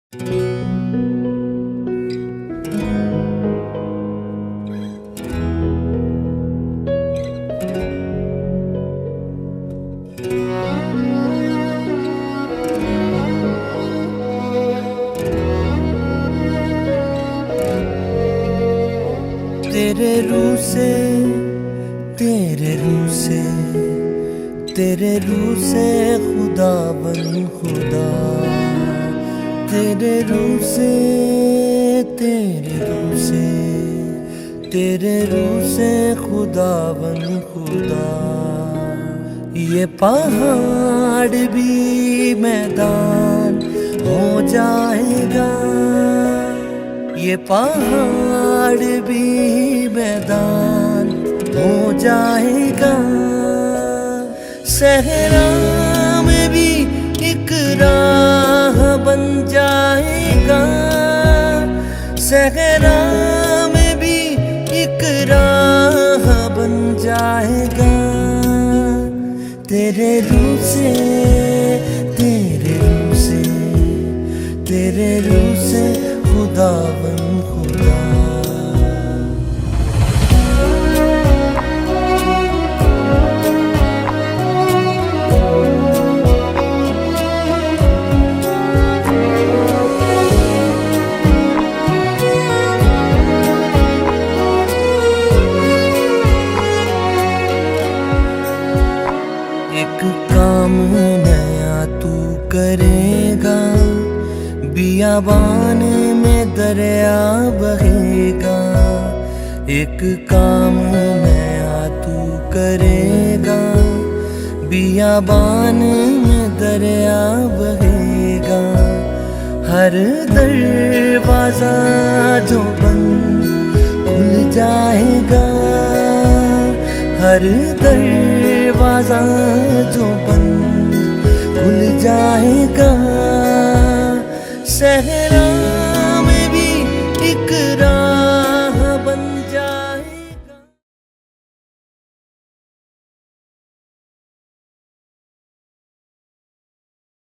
तेरे रूह से, तेरे रूह से, तेरे रूह से खुदा बन खुदा। तेरे रूह से, तेरे रूह से, तेरे रूह से खुदा बन खुदा। ये पहाड़ भी मैदान हो जाएगा, ये पहाड़ भी मैदान हो जाएगा। सहरा में भी एक राह बन जाएगा, सहरा में भी एक राह बन जाएगा। तेरे रूह से, तेरे रूह से, तेरे रूह से खुदा बन खुदा। एक काम नया तू करेगा, बियाबान में दरिया बहेगा। एक काम नया तू करेगा, बियाबान में दरिया बहेगा। हर दरवाजा जो बंद खुल जाएगा, हर दरवाजा जो बंद खुल जाएगा। सहरा